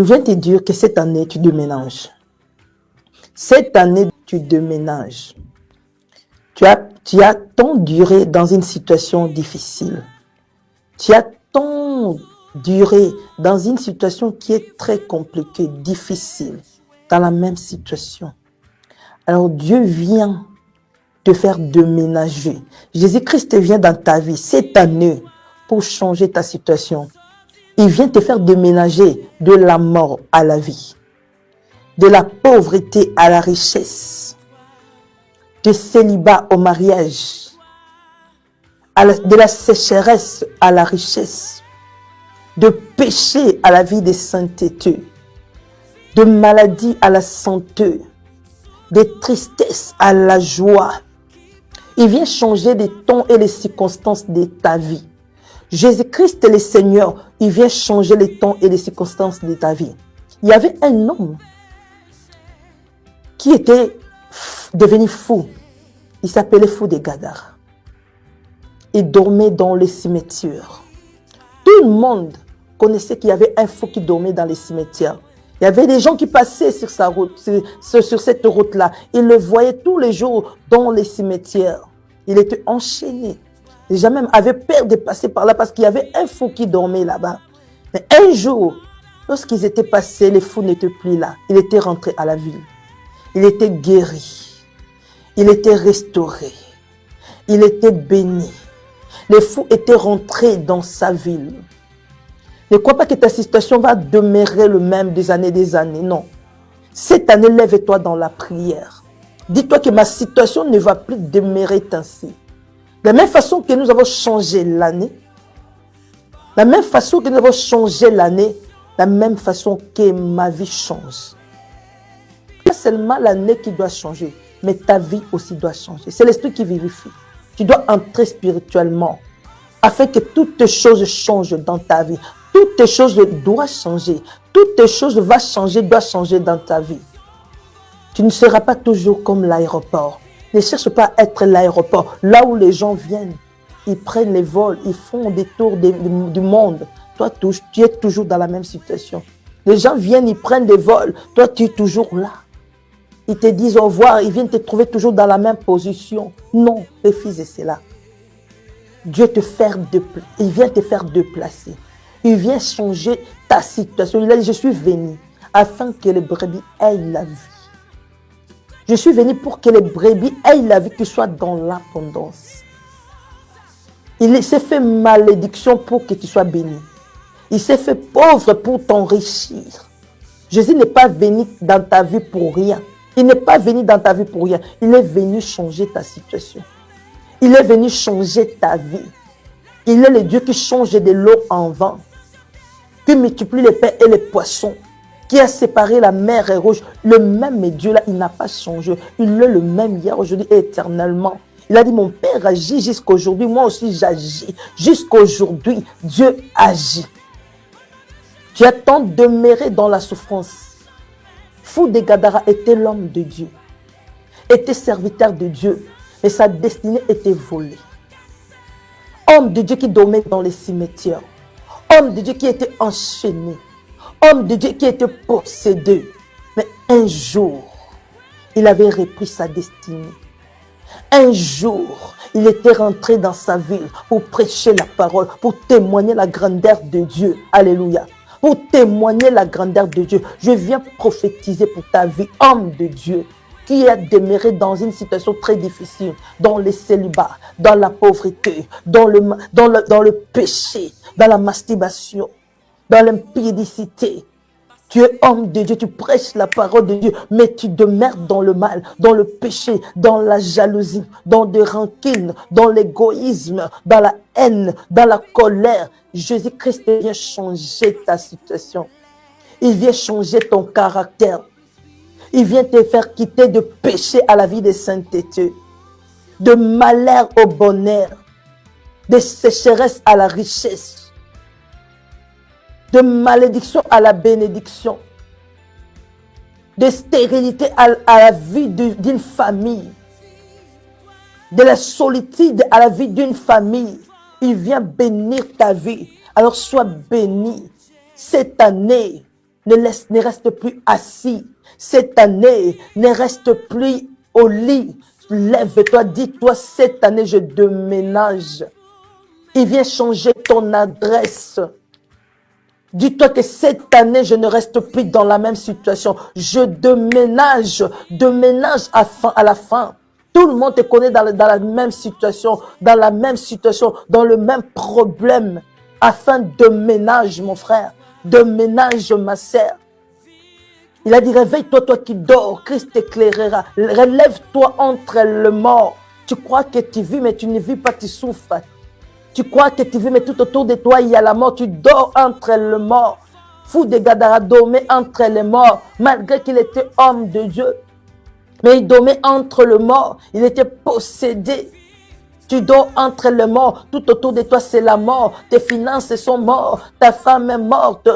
Je viens te dire que cette année, tu déménages. Cette année, tu déménages. Tu as tant duré dans une situation difficile. Tu as tant duré dans une situation qui est très compliquée, difficile, dans la même situation. Alors Dieu vient te faire déménager. Jésus-Christ vient dans ta vie cette année pour changer ta situation. Il vient te faire déménager de la mort à la vie, de la pauvreté à la richesse, de célibat au mariage, de la sécheresse à la richesse, de péché à la vie de sainteté, de maladie à la santé, de tristesse à la joie. Il vient changer les temps et les circonstances de ta vie. Jésus-Christ le Seigneur, il vient changer les temps et les circonstances de ta vie. Il y avait un homme qui était devenu fou. Il s'appelait Fou de Gadara. Il dormait dans les cimetières. Tout le monde connaissait qu'il y avait un fou qui dormait dans les cimetières. Il y avait des gens qui passaient sur sa route, sur cette route-là. Ils le voyaient tous les jours dans les cimetières. Il était enchaîné. Les gens même avaient peur de passer par là parce qu'il y avait un fou qui dormait là-bas. Mais un jour, lorsqu'ils étaient passés, les fous n'étaient plus là. Il était rentré à la ville. Il était guéri. Il était restauré. Il était béni. Les fous étaient rentrés dans sa ville. Ne crois pas que ta situation va demeurer le même des années. Non. Cette année, lève-toi dans la prière. Dis-toi que ma situation ne va plus demeurer ainsi. De la même façon que nous avons changé l'année, la même façon que nous avons changé l'année, la même façon que ma vie change. Pas seulement l'année qui doit changer, mais ta vie aussi doit changer. C'est l'esprit qui vivifie. Tu dois entrer spirituellement afin que toutes choses changent dans ta vie. Toutes choses doivent changer. Toutes choses doivent changer dans ta vie. Tu ne seras pas toujours comme l'aéroport. Ne cherche pas à être l'aéroport. Là où les gens viennent, ils prennent les vols, ils font des tours du monde. Toi, tu es toujours dans la même situation. Les gens viennent, ils prennent des vols. Toi, tu es toujours là. Ils te disent au revoir, ils viennent te trouver toujours dans la même position. Non, refuse cela. Dieu il vient te faire déplacer. Il vient changer ta situation. Il a dit, je suis venu afin que les brebis aient la vie. Je suis venu pour que les brebis aient la vie, qu'ils soient dans l'abondance. Il s'est fait malédiction pour que tu sois béni. Il s'est fait pauvre pour t'enrichir. Jésus n'est pas venu dans ta vie pour rien. Il n'est pas venu dans ta vie pour rien. Il est venu changer ta situation. Il est venu changer ta vie. Il est le Dieu qui change de l'eau en vin, qui multiplie les pains et les poissons, qui a séparé la mer et rouge. Le même Dieu-là, il n'a pas changé. Il est le même hier, aujourd'hui et éternellement. Il a dit, mon Père agit jusqu'à aujourd'hui. Moi aussi, j'agis. Jusqu'à aujourd'hui, Dieu agit. Tu as tant demeuré dans la souffrance. Fou de Gadara était l'homme de Dieu, était serviteur de Dieu, mais sa destinée était volée. Homme de Dieu qui dormait dans les cimetières. Homme de Dieu qui était enchaîné. Homme de Dieu qui était possédé. Mais un jour, il avait repris sa destinée. Un jour, il était rentré dans sa ville pour prêcher la parole, pour témoigner la grandeur de Dieu. Alléluia. Pour témoigner la grandeur de Dieu. Je viens prophétiser pour ta vie, homme de Dieu, qui a demeuré dans une situation très difficile, dans le célibat, dans la pauvreté, dans le péché, dans la masturbation, dans l'impudicité. Tu es homme de Dieu, tu prêches la parole de Dieu, mais tu demeures dans le mal, dans le péché, dans la jalousie, dans des rancunes, dans l'égoïsme, dans la haine, dans la colère. Jésus-Christ vient changer ta situation. Il vient changer ton caractère. Il vient te faire quitter de péché à la vie de sainteté, de malheur au bonheur, de sécheresse à la richesse, de malédiction à la bénédiction, de stérilité à la vie d'une famille, de la solitude à la vie d'une famille. Il vient bénir ta vie. Alors sois béni cette année. ne reste plus assis. Cette année, ne reste plus au lit. Lève-toi, dis-toi, cette année, je déménage. Il vient changer ton adresse. Dis-toi que cette année, je ne reste plus dans la même situation. Je déménage à la fin. Tout le monde te connaît dans la même situation, dans le même problème. Afin de ménage, mon frère, de ménage, ma sœur. Il a dit, réveille-toi, toi qui dors, Christ t'éclairera. Relève-toi entre le mort. Tu crois que tu vis, mais tu ne vis pas, tu souffres. Tu crois que tu vis, mais tout autour de toi, il y a la mort. Tu dors entre le mort. Fou de Gadara dormait entre les morts, malgré qu'il était homme de Dieu. Mais il dormait entre le mort. Il était possédé. Tu dors entre les morts. Tout autour de toi, c'est la mort. Tes finances sont mortes. Ta femme est morte.